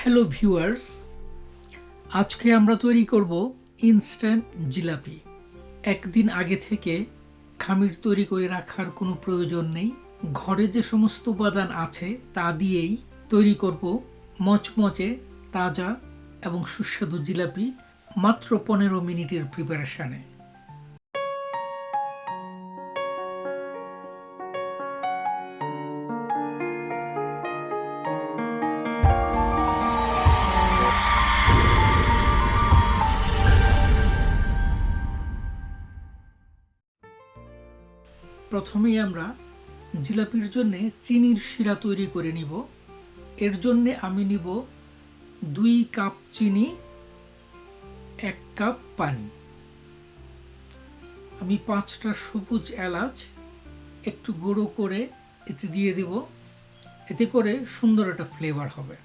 Hello viewers, আজকে আমরা তৈরি করব ইনস্ট্যান্ট জিলাপি। একদিন আগে থেকে খামির তৈরি করে রাখার কোনো প্রয়োজন নেই। ঘরে যে সমস্ত উপাদান আছে তা দিয়েই তৈরি করব মচমচে, তাজা এবং সুস্বাদু জিলাপি মাত্র 15 মিনিটের প্রিপারেশনে। প্রথমেই আমরা জিলাপির জন্য চিনির শিরা তৈরি করে নিব। এর জন্য আমি নিব 2 কাপ চিনি, 1 কাপ পানি। আমি 5টা সবুজ এলাচ একটু গুঁড়ো করে এতে দিয়ে দিব, এতে করে সুন্দর একটা ফ্লেভার হবে।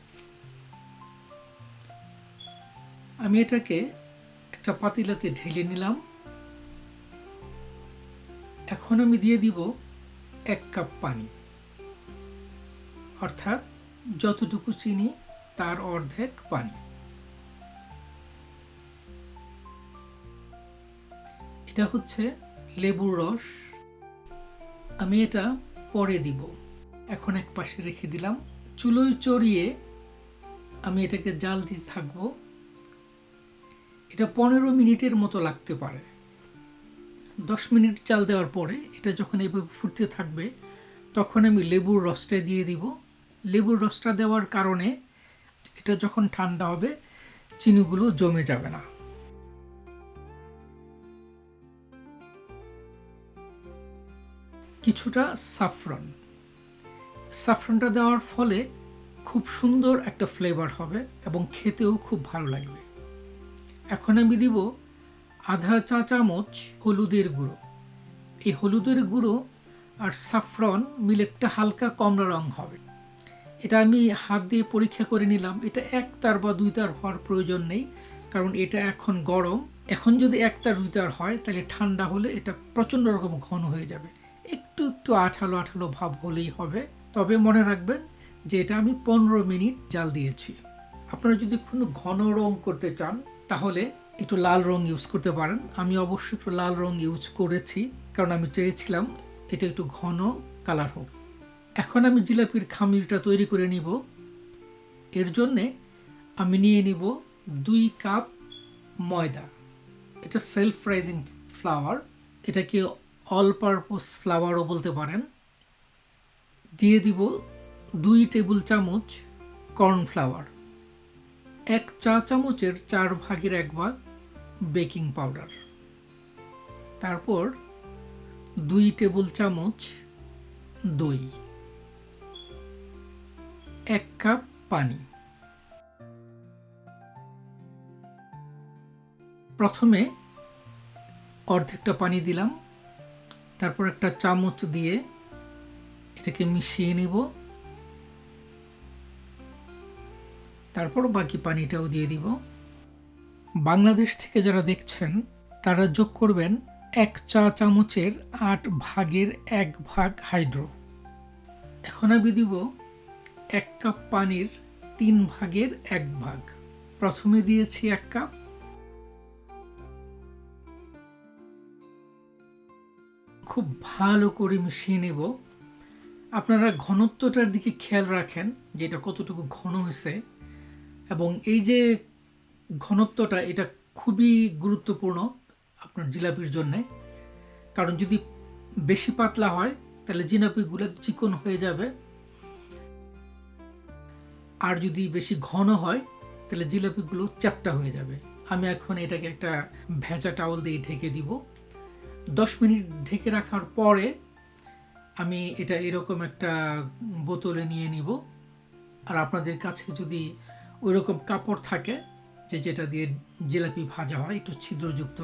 আমি এটাকে একটা পাতিলাতে ঢেলে নিলাম। এখন আমি দিয়ে দিব 1 কাপ পানি, অর্থাৎ যতটুকু চিনি তার অর্ধেক পানি। এটা হচ্ছে লেবুর রস, আমি এটা পরে দিব। এখন এক পাশে রেখে দিলাম। চুলোয় চড়িয়ে আমি এটাকে জাল দিতে থাকবো। এটা 15 মিনিটের মতো লাগতে পারে। 10 মিনিট জাল দেওয়ার পরে এটা যখন এভাবে ফুটতে থাকবে তখন আমি লেবুর রসটা দিয়ে দিব। লেবুর রসটা দেওয়ার কারণে এটা যখন ঠান্ডা হবে চিনিগুলো জমে যাবে না। কিছুটা সাফরনটা দেওয়ার ফলে খুব সুন্দর একটা ফ্লেভার হবে এবং খেতেও খুব ভালো লাগবে। এখন আমি দিব আধা চা চামচ হলুদের গুঁড়ো। এই হলুদের গুঁড়ো আর সাফরন মিলে একটা হালকা কমলা রং হবে। এটা আমি হাত দিয়ে পরীক্ষা করে নিলাম। এটা 1 তার বা 2 তার হওয়ার প্রয়োজন নেই, কারণ এটা এখন গরম। এখন যদি 1 তার 2 তার হয় তাহলে ঠান্ডা হলে এটা প্রচণ্ড রকম ঘন হয়ে যাবে। একটু আঠালো আঠালো ভাব হলেই হবে। তবে মনে রাখবেন যে এটা আমি 15 মিনিট জাল দিয়েছি। আপনারা যদি কোনো ঘন রং করতে চান তাহলে একটু লাল রং ইউজ করতে পারেন। আমি অবশ্যই একটু লাল রং ইউজ করেছি, কারণ আমি চেয়েছিলাম এটা একটু ঘন কালার হোক। এখন আমি জিলাপির খামিরটা তৈরি করে নিব। এর জন্যে আমি নিয়ে নিব 2 কাপ ময়দা। এটা সেলফ রাইজিং ফ্লাওয়ার, এটাকে অল পারপোজ ফ্লাওয়ারও বলতে পারেন। দিয়ে দিব 2 টেবিল চামচ কর্নফ্লাওয়ার, 1 চা চামচের 4 ভাগের 1 ভাগ বেকিং পাউডার, তারপর 2 টেবিল চামচ দই, 1 কাপ পানি। প্রথমে অর্ধেকটা পানি দিলাম, তারপর একটা চামচ দিয়ে এটাকে মিশিয়ে নিব, তারপর বাকি পানিটাও দিয়ে দিব। বাংলাদেশ থেকে যারা দেখছেন তারা যোগ করবেন 1 চা চামচের 8 ভাগের 1 ভাগ হাইড্রো। এখন আমি দিব 1 কাপ পানির 3 ভাগের 1 ভাগ। প্রথমে দিয়েছি 1 কাপ, খুব ভালো করে মিশিয়ে নেব। আপনারা ঘনত্বটার দিকে খেয়াল রাখেন যে এটা কতটুকু ঘন হয়েছে, এবং এই যে ঘনত্বটা এটা খুবই গুরুত্বপূর্ণ আপনার জিলাপির জন্যে। কারণ যদি বেশি পাতলা হয় তাহলে জিলাপিগুলো চিকন হয়ে যাবে, আর যদি বেশি ঘন হয় তাহলে জিলাপিগুলো চ্যাপ্টা হয়ে যাবে। আমি এখন এটাকে একটা ভেজা টাওয়াল দিয়ে ঢেকে দিব। 10 মিনিট ঢেকে রাখার পরে আমি এটা এরকম একটা বোতলে নিয়ে নিব। আর আপনাদের কাছে যদি ওইরকম কাপড় থাকে যেটা দিয়ে জিলাপি ভাজা হয়, একটু ছিদ্রযুক্ত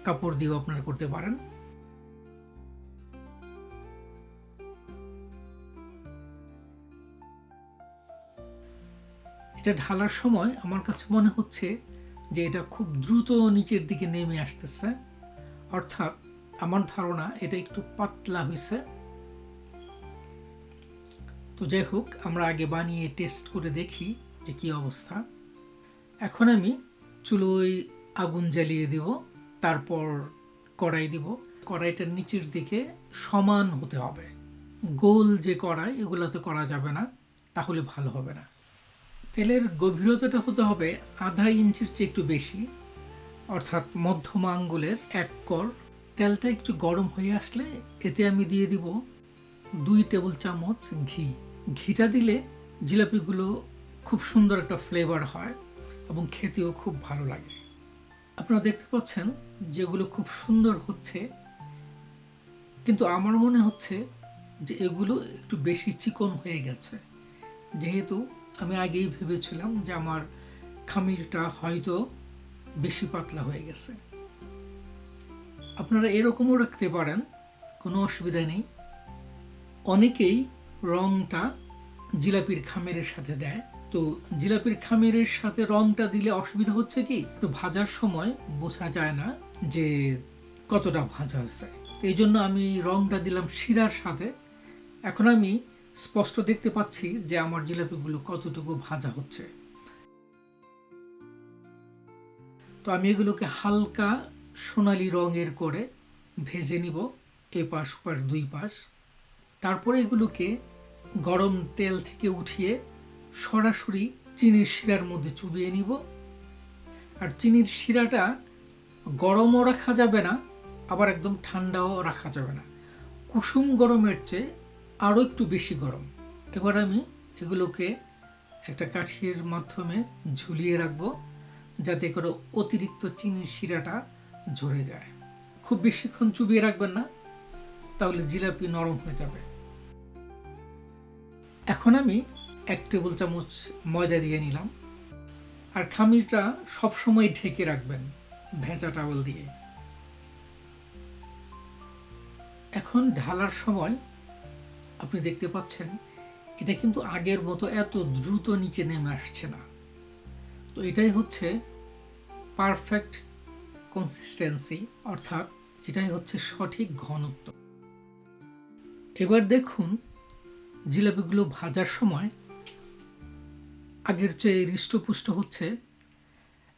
কাপড় দিয়েও আপনারা করতে পারেন। এটা ঢালার সময় আমার কাছে মনে হচ্ছে যে এটা খুব দ্রুত নিচের দিকে নেমে আসতেছে, অর্থাৎ আমার ধারণা এটা একটু পাতলা হয়েছে। তো যাই হোক, আমরা আগে বানিয়ে টেস্ট করে দেখি যে কী অবস্থা। এখন আমি চুলোয় আগুন জ্বালিয়ে দিব, তারপর কড়াই দিব। কড়াইটার নিচের দিকে সমান হতে হবে। গোল যে কড়াই এগুলোতে করা যাবে না, তাহলে ভালো হবে না। তেলের গভীরতাটা হতে হবে আধা ইঞ্চির চেয়ে একটু বেশি, অর্থাৎ মধ্যমা আঙ্গুলের 1 কর। তেলটা একটু গরম হয়ে আসলে এতে আমি দিয়ে দিব 2 টেবিল চামচ ঘি। ঘিটা দিলে জিলাপিগুলো খুব সুন্দর একটা ফ্লেভার হয় এবং খেতেও খুব ভালো লাগে। আপনারা দেখতে পাচ্ছেন যেগুলো খুব সুন্দর হচ্ছে, কিন্তু আমার মনে হচ্ছে যে এগুলো একটু বেশি চিকন হয়ে গেছে, যেহেতু আমি আগেই ভেবেছিলাম যে আমার খামিরটা হয়তো বেশি পাতলা হয়ে গেছে। আপনারা এরকমও রাখতে পারেন, কোনো অসুবিধা নেই। অনেকেই রংটা জিলাপির খামিরের সাথে দেয়। তো জিলাপির খামিরের সাথে রংটা দিলে অসুবিধা হচ্ছে কি, একটু ভাজার সময় বোঝা যায় না যে কতটা ভাজা হয়েছে। এই জন্য আমি রংটা দিলাম শিরার সাথে। এখন আমি স্পষ্ট দেখতে পাচ্ছি যে আমার জিলাপিগুলো কতটুকু ভাজা হচ্ছে। তো আমি এগুলোকে হালকা সোনালি রঙের করে ভেজে নিব, এপাশ ওপাশ 2 পাশ। তারপরে এগুলোকে গরম তেল থেকে উঠিয়ে সরাসরি চিনির শিরার মধ্যে চুবিয়ে নিব। আর চিনির শিরাটা গরমও রাখা যাবে না, আবার একদম ঠান্ডাও রাখা যাবে না, কুসুম গরমের চেয়ে আরও একটু বেশি গরম। এবার আমি এগুলোকে একটা কাঠির মাধ্যমে ঝুলিয়ে রাখবো, যাতে করে অতিরিক্ত চিনির শিরাটা ঝরে যায়। খুব বেশিক্ষণ চুবিয়ে রাখবেন না, তাহলে জিলাপি নরম হয়ে যাবে। এখন আমি 1 টেবিল চামচ ময়দা দিয়ে নিলাম। আর খামিরটা সবসময় ঢেকে রাখবেন ভেজা টাওয়েল দিয়ে। এখন ঢালার সময় আপনি দেখতে পাচ্ছেন এটা কিন্তু আগের মতো এত দ্রুত নিচে নেমে আসছে না। তো এটাই হচ্ছে পারফেক্ট কনসিস্টেন্সি, অর্থাৎ এটাই হচ্ছে সঠিক ঘনত্ব। এবার দেখুন জিলাপিগুলো ভাজার সময় আগের চেয়ে হৃষ্টপুষ্ট হচ্ছে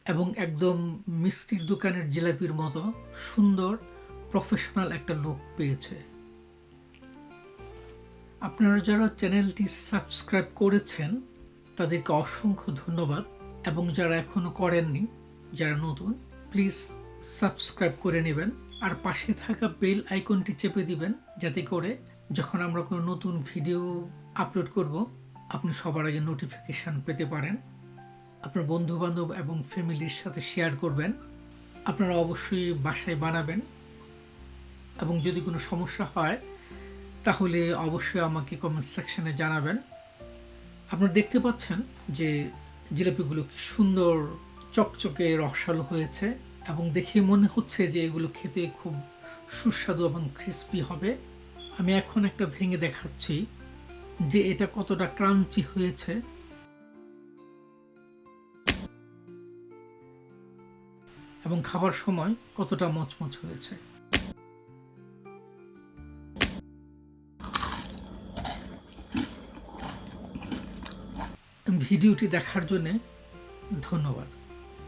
এবং একদম মিষ্টির দোকানের জিলাপির মতো সুন্দর প্রফেশনাল একটা লুক পেয়েছে। আপনারা যারা চ্যানেলটি সাবস্ক্রাইব করেছেন তাদেরকে অসংখ্য ধন্যবাদ, এবং যারা এখনো করেননি, যারা নতুন, প্লিজ সাবস্ক্রাইব করে নেবেন আর পাশে থাকা বেল আইকনটি চেপে দিবেন, যাতে করে যখন আমরা কোনো নতুন ভিডিও আপলোড করব আপনি সবার আগে নোটিফিকেশান পেতে পারেন। আপনার বন্ধুবান্ধব এবং ফ্যামিলির সাথে শেয়ার করবেন। আপনারা অবশ্যই বাসায় বানাবেন, এবং যদি কোনো সমস্যা হয় তাহলে অবশ্যই আমাকে কমেন্ট সেকশনে জানাবেন। আপনারা দেখতে পাচ্ছেন যে জিলাপিগুলো কি সুন্দর চকচকে রসালো হয়েছে, এবং দেখে মনে হচ্ছে যে এগুলো খেতে খুব সুস্বাদু এবং ক্রিস্পি হবে। আমি এখন একটা ভেঙে দেখাচ্ছি যে এটা কতটা ক্রাঞ্চি হয়েছে এবং খাবার সময় কতটা মচমচ হয়েছে। ভিডিওটি দেখার জন্য ধন্যবাদ।